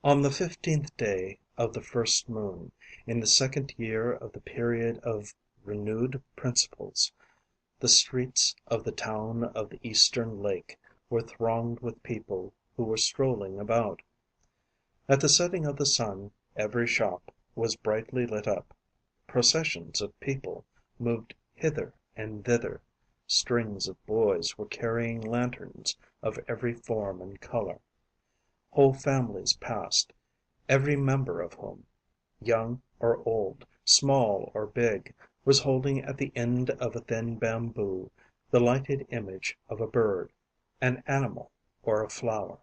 On the 15th day of the first moon, in the second year of the period of renewed principles, the streets of the town of the Eastern Lake were thronged with people who were strolling about. At the setting of the sun every shop was brightly lit up. Processions of people moved hither and thither. Strings of boys were carrying lanterns of every form and color. Whole families passed, every member of whom, young or old, small or big, was holding at the end of a thin bamboo the lighted image of a bird, an animal, or a flower.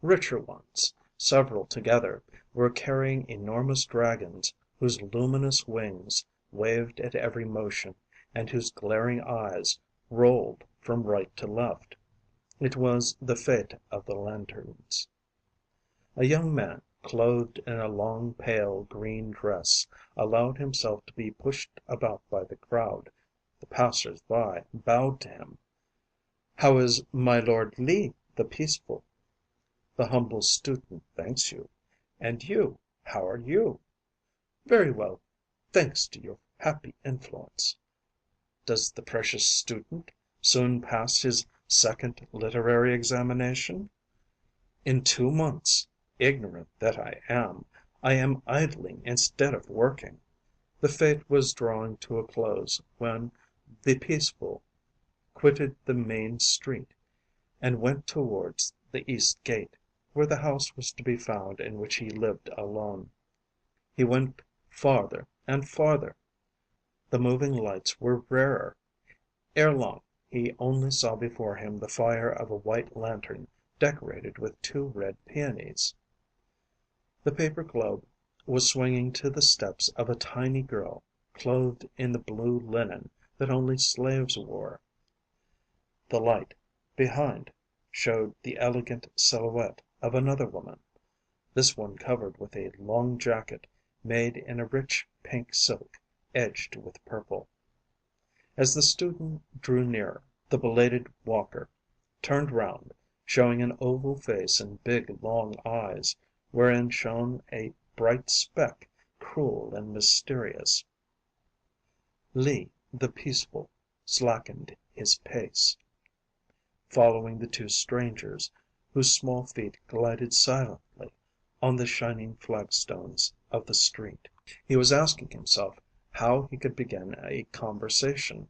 Richer ones, several together, were carrying enormous dragons whose luminous wings waved at every motion and whose glaring eyes rolled from right to left. It was the fête of the lanterns. A young man, clothed in a long pale green dress, allowed himself to be pushed about by the crowd. The passers by bowed to him. "How is my Lord Lee the peaceful?" The humble student thanks you. "And you, how are you?" "Very well, thanks to your happy influence." "Does the precious student soon pass his second literary examination?" "In 2 months. Ignorant that I am idling instead of working." The fête was drawing to a close when the peaceful quitted the main street and went towards the east gate, where the house was to be found in which he lived alone. He went farther and farther. The moving lights were rarer. Ere long he only saw before him the fire of a white lantern decorated with 2 red peonies. The paper globe was swinging to the steps of a tiny girl, clothed in the blue linen that only slaves wore. The light, behind, showed the elegant silhouette of another woman, this one covered with a long jacket made in a rich pink silk edged with purple. As the student drew nearer, the belated walker turned round, showing an oval face and big long eyes, wherein shone a bright speck, cruel and mysterious. Lee, the peaceful, slackened his pace, following the 2 strangers, whose small feet glided silently on the shining flagstones of the street. He was asking himself how he could begin a conversation,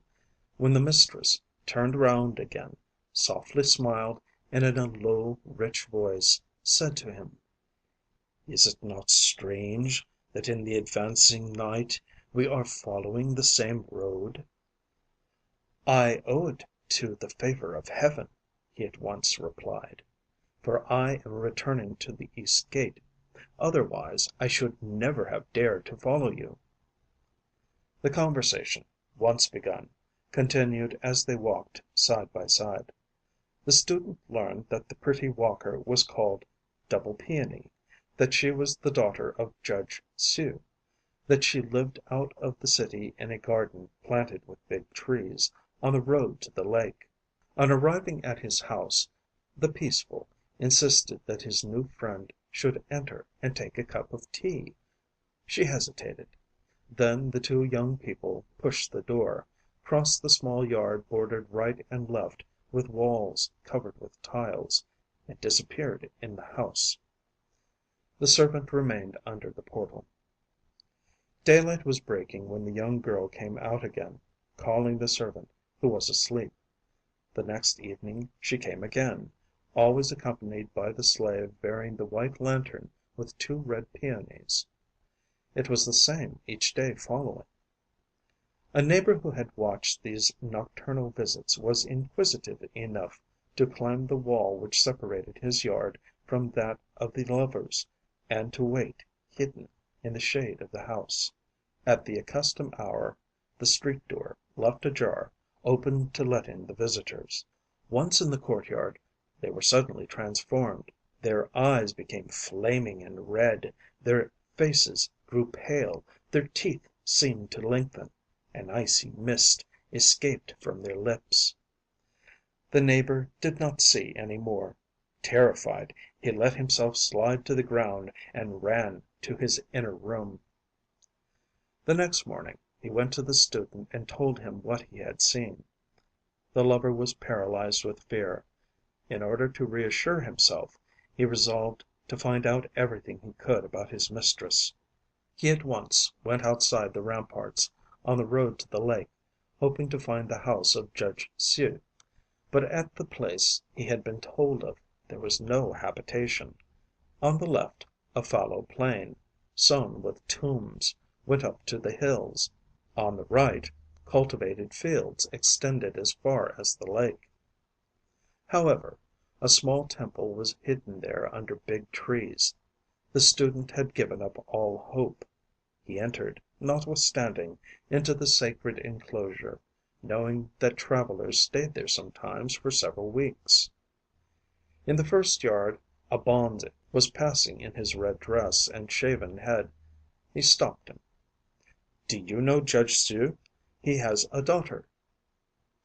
when the mistress turned round again, softly smiled, and in a low, rich voice said to him: "Is it not strange that in the advancing night we are following the same road?" "I owe it to the favor of Heaven," he at once replied, "for I am returning to the east gate. Otherwise I should never have dared to follow you." The conversation, once begun, continued as they walked side by side. The student learned that the pretty walker was called Double Peony, that she was the daughter of Judge Sue, that she lived out of the city in a garden planted with big trees, on the road to the lake. On arriving at his house, the peaceful insisted that his new friend should enter and take a cup of tea. She hesitated. Then the 2 young people pushed the door, crossed the small yard bordered right and left with walls covered with tiles, and disappeared in the house. The servant remained under the portal. Daylight was breaking when the young girl came out again, calling the servant, who was asleep. The next evening she came again, always accompanied by the slave bearing the white lantern with 2 red peonies. It was the same each day following. A neighbor who had watched these nocturnal visits was inquisitive enough to climb the wall which separated his yard from that of the lovers, and to wait, hidden, in the shade of the house. At the accustomed hour the street door, left ajar, opened to let in the visitors. Once in the courtyard, they were suddenly transformed. Their eyes became flaming and red, their faces grew pale, their teeth seemed to lengthen, an icy mist escaped from their lips. The neighbor did not see any more. Terrified, He let himself slide to the ground and ran to his inner room. The next morning he went to the student and told him what he had seen. The lover was paralyzed with fear. In order to reassure himself, he resolved to find out everything he could about his mistress. He at once went outside the ramparts, on the road to the lake, hoping to find the house of Judge Hsu. But at the place he had been told of there was no habitation. On the left a fallow plain, sown with tombs, went up to the hills. On the right cultivated fields extended as far as the lake. However, a small temple was hidden there under big trees. The student had given up all hope. He entered, notwithstanding, into the sacred enclosure, knowing that travelers stayed there sometimes for several weeks. In the first yard a bonze was passing in his red dress and shaven head. He stopped him. "Do you know Judge Hsu? He has a daughter."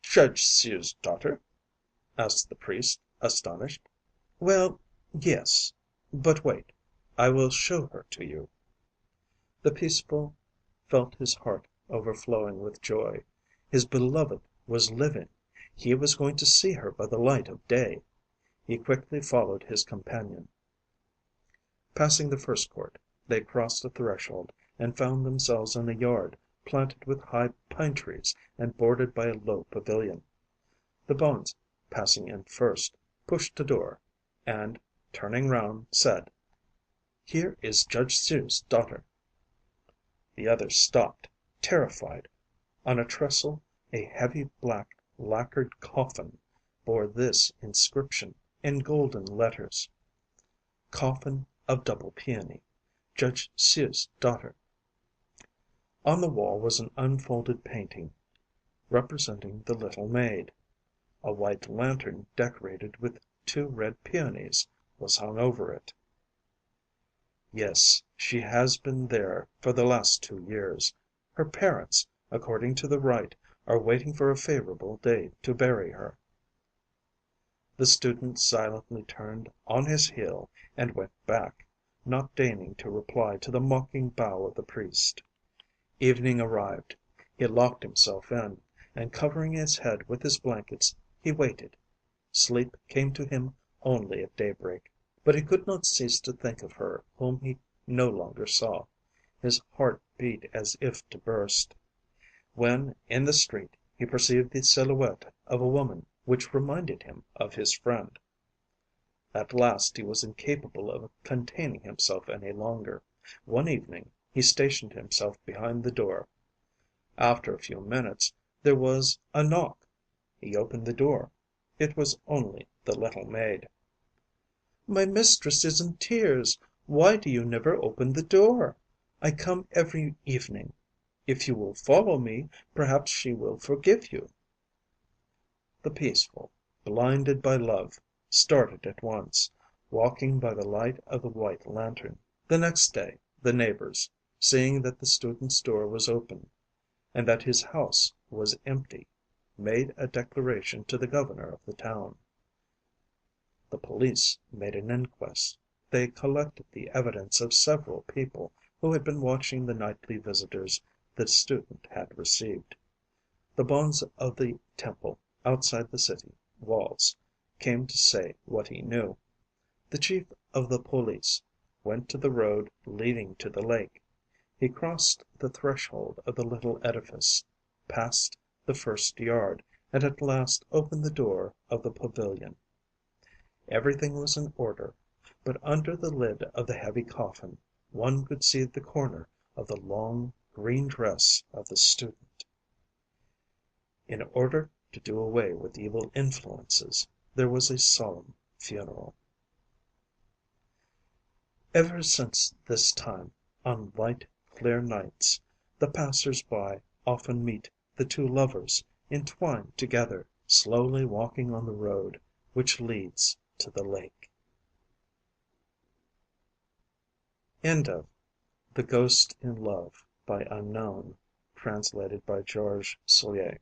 "Judge Hsu's daughter?" asked the priest, astonished. "Well, yes. But wait. I will show her to you." The peaceful felt his heart overflowing with joy. His beloved was living. He was going to see her by the light of day. He quickly followed his companion. Passing the first court, they crossed a threshold and found themselves in a yard planted with high pine trees and bordered by a low pavilion. The bonze, passing in first, pushed a door, and, turning round, said, "Here is Judge Hsu's daughter." The others stopped, terrified. On a trestle a heavy black lacquered coffin bore this inscription in golden letters: "Coffin of double peony. Judge Hsu's daughter." On the wall was an unfolded painting representing the little maid. A white lantern decorated with two red peonies was hung over it. "Yes, she has been there for the last 2 years. Her parents, according to the rite, are waiting for a favorable day to bury her." The student silently turned on his heel and went back, not deigning to reply to the mocking bow of the priest. Evening arrived. He locked himself in, and covering his head with his blankets, he waited. Sleep came to him only at daybreak. But he could not cease to think of her whom he no longer saw. His heart beat as if to burst. When, in the street, he perceived the silhouette of a woman which reminded him of his friend. At last he was incapable of containing himself any longer. One evening he stationed himself behind the door. After a few minutes there was a knock. He opened the door. It was only the little maid. "My mistress is in tears. Why do you never open the door? I come every evening. If you will follow me, perhaps she will forgive you." The peaceful, blinded by love, started at once, walking by the light of the white lantern. The next day the neighbors, seeing that the student's door was open, and that his house was empty, made a declaration to the governor of the town. The police made an inquest. They collected the evidence of several people who had been watching the nightly visitors the student had received. The bonze of the temple outside the city walls came to say what he knew. The chief of the police went to the road leading to the lake. He crossed the threshold of the little edifice, passed the first yard, and at last opened the door of the pavilion. Everything was in order, but under the lid of the heavy coffin one could see the corner of the long green dress of the student. In order to do away with evil influences, there was a solemn funeral. Ever since this time, on light, clear nights, the passers by often meet the two lovers entwined together, slowly walking on the road which leads to the lake. End of The Ghost in Love by Unknown, translated by George Soulier.